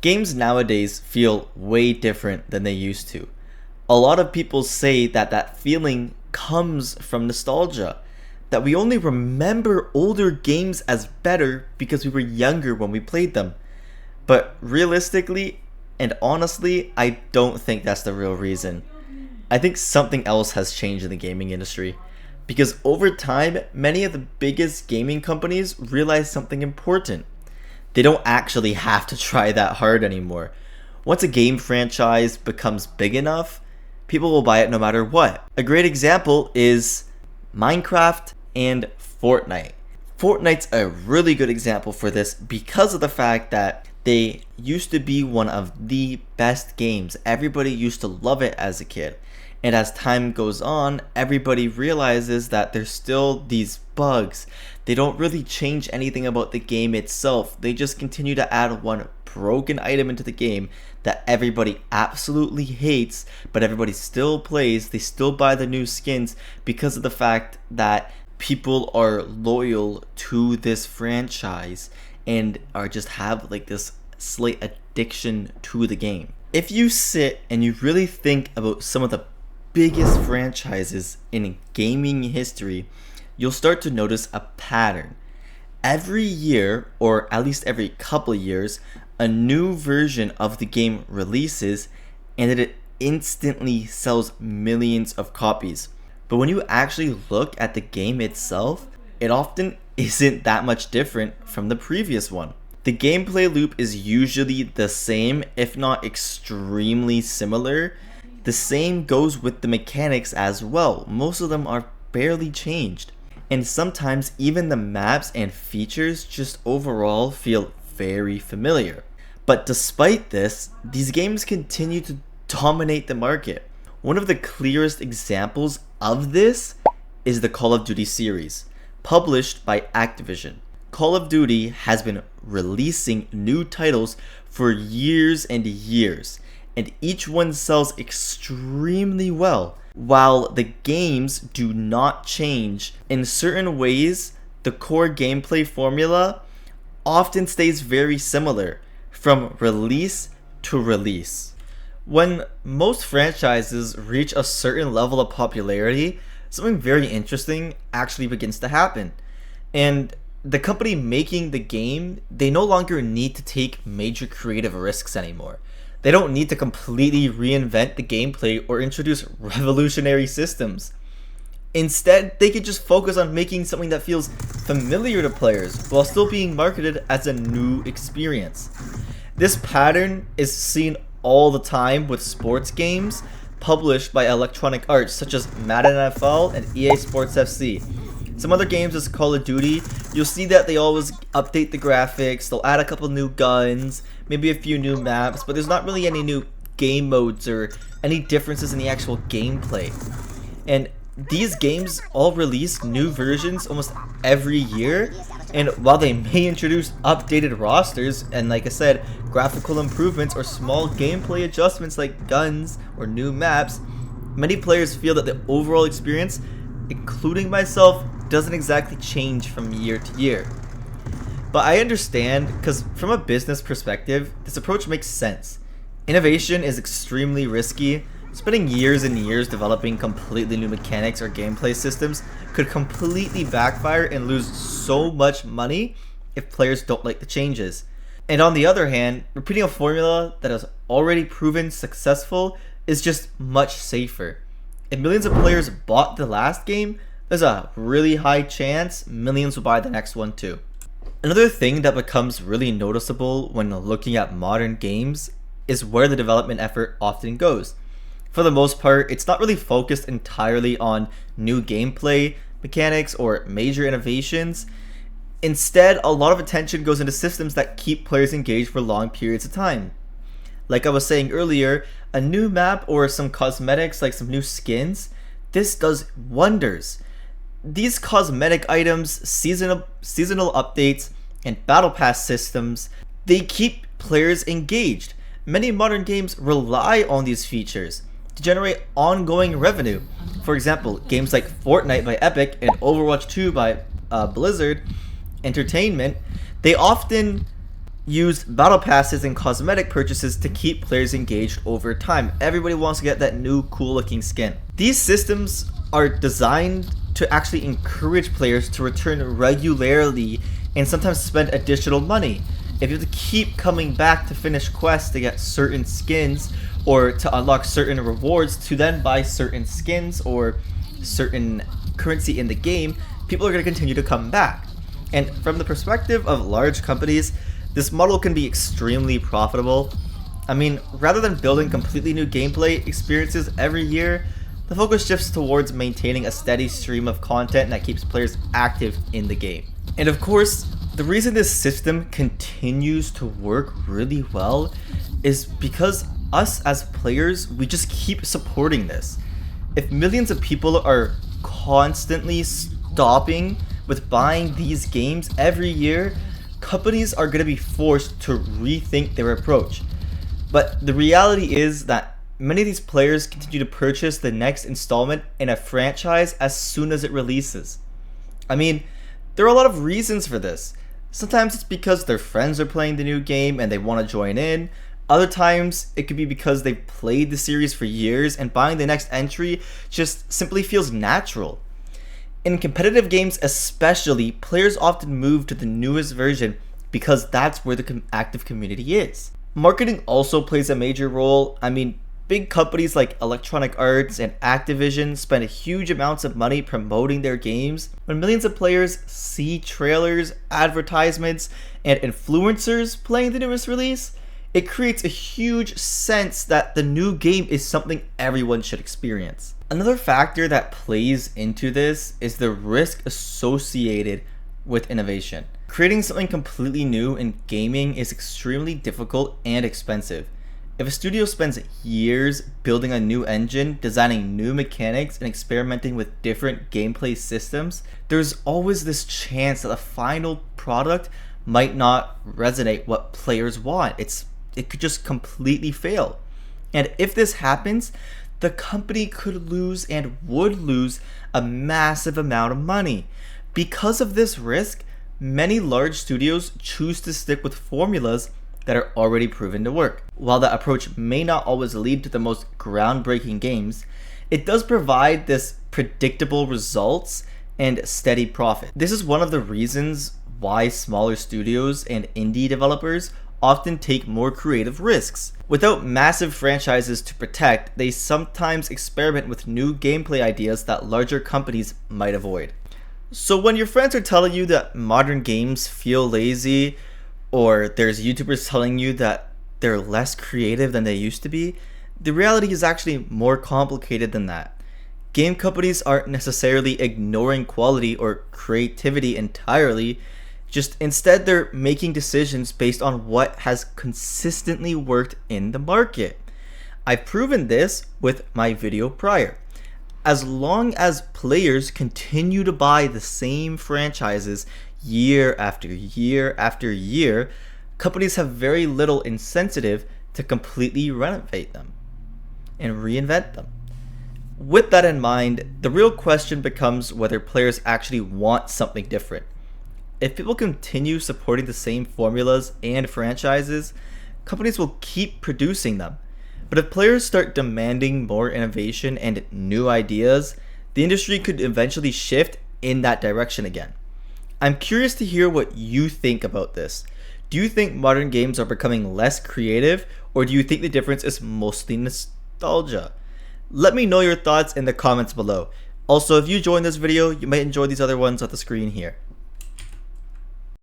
Games nowadays feel way different than they used to. A lot of people say that that feeling comes from nostalgia, that we only remember older games as better because we were younger when we played them. But realistically and honestly, I don't think that's the real reason. I think something else has changed in the gaming industry. Because over time, many of the biggest gaming companies realized something important. They don't actually have to try that hard anymore. Once a game franchise becomes big enough, people will buy it no matter what. A great example is Minecraft and Fortnite. Fortnite's a really good example for this because of the fact that they used to be one of the best games. Everybody used to love it as a kid. And as time goes on, everybody realizes that there's still these bugs. They don't really change anything about the game itself. They just continue to add one broken item into the game that everybody absolutely hates, but everybody still plays. They still buy the new skins because of the fact that people are loyal to this franchise and are just have like this slight addiction to the game. If you sit and you really think about some of the biggest franchises in gaming history, you'll start to notice a pattern. Every year, or at least every couple of years, a new version of the game releases and it instantly sells millions of copies. But when you actually look at the game itself, it often isn't that much different from the previous one. The gameplay loop is usually the same, if not extremely similar. The same goes with the mechanics as well. Most of them are barely changed. And sometimes even the maps and features just overall feel very familiar. But despite this, these games continue to dominate the market. One of the clearest examples of this is the Call of Duty series, published by Activision. Call of Duty has been releasing new titles for years and years, and each one sells extremely well. While the games do not change, in certain ways, the core gameplay formula often stays very similar from release to release. When most franchises reach a certain level of popularity, something very interesting actually begins to happen. And the company making the game, they no longer need to take major creative risks anymore. They don't need to completely reinvent the gameplay or introduce revolutionary systems. Instead, they could just focus on making something that feels familiar to players while still being marketed as a new experience. This pattern is seen all the time with sports games published by Electronic Arts, such as Madden NFL and EA Sports FC. Some other games as Call of Duty, you'll see that they always update the graphics, they'll add a couple new guns, maybe a few new maps, but there's not really any new game modes or any differences in the actual gameplay. And these games all release new versions almost every year, and while they may introduce updated rosters and, like I said, graphical improvements or small gameplay adjustments like guns or new maps, many players feel that the overall experience, including myself, doesn't exactly change from year to year. But I understand, because from a business perspective, this approach makes sense. Innovation is extremely risky. Spending years and years developing completely new mechanics or gameplay systems could completely backfire and lose so much money if players don't like the changes. And on the other hand, repeating a formula that has already proven successful is just much safer. If millions of players bought the last game, there's a really high chance millions will buy the next one too. Another thing that becomes really noticeable when looking at modern games is where the development effort often goes. For the most part, it's not really focused entirely on new gameplay mechanics or major innovations. Instead, a lot of attention goes into systems that keep players engaged for long periods of time. Like I was saying earlier, a new map or some cosmetics like some new skins, this does wonders. These cosmetic items, seasonal updates, and battle pass systems, they keep players engaged. Many modern games rely on these features to generate ongoing revenue. For example, games like Fortnite by Epic and Overwatch 2 by Blizzard Entertainment, they often used battle passes and cosmetic purchases to keep players engaged over time. Everybody wants to get that new cool looking skin. These systems are designed to actually encourage players to return regularly and sometimes spend additional money. If you have to keep coming back to finish quests to get certain skins or to unlock certain rewards to then buy certain skins or certain currency in the game, people are going to continue to come back. And from the perspective of large companies, this model can be extremely profitable. I mean, rather than building completely new gameplay experiences every year, the focus shifts towards maintaining a steady stream of content that keeps players active in the game. And of course, the reason this system continues to work really well is because us as players, we just keep supporting this. If millions of people are constantly stopping with buying these games every year, companies are going to be forced to rethink their approach. But the reality is that many of these players continue to purchase the next installment in a franchise as soon as it releases. I mean, there are a lot of reasons for this. Sometimes it's because their friends are playing the new game and they want to join in. Other times it could be because they've played the series for years and buying the next entry just simply feels natural. In competitive games especially, players often move to the newest version because that's where the active community is. Marketing also plays a major role. I mean, big companies like Electronic Arts and Activision spend huge amounts of money promoting their games. When millions of players see trailers, advertisements, and influencers playing the newest release, it creates a huge sense that the new game is something everyone should experience. Another factor that plays into this is the risk associated with innovation. Creating something completely new in gaming is extremely difficult and expensive. If a studio spends years building a new engine, designing new mechanics, and experimenting with different gameplay systems, there's always this chance that the final product might not resonate what players want. It could just completely fail. And if this happens, the company could lose and would lose a massive amount of money. Because of this risk, many large studios choose to stick with formulas that are already proven to work. While that approach may not always lead to the most groundbreaking games, it does provide this predictable results and steady profit. This is one of the reasons why smaller studios and indie developers often take more creative risks. Without massive franchises to protect, they sometimes experiment with new gameplay ideas that larger companies might avoid. So when your friends are telling you that modern games feel lazy, or there's YouTubers telling you that they're less creative than they used to be, the reality is actually more complicated than that. Game companies aren't necessarily ignoring quality or creativity entirely, just instead they're making decisions based on what has consistently worked in the market. I've proven this with my video prior. As long as players continue to buy the same franchises year after year after year, companies have very little incentive to completely renovate them and reinvent them. With that in mind, the real question becomes whether players actually want something different. If people continue supporting the same formulas and franchises, companies will keep producing them. But if players start demanding more innovation and new ideas, the industry could eventually shift in that direction again. I'm curious to hear what you think about this. Do you think modern games are becoming less creative, or do you think the difference is mostly nostalgia? Let me know your thoughts in the comments below. Also, if you joined this video, you might enjoy these other ones on the screen here.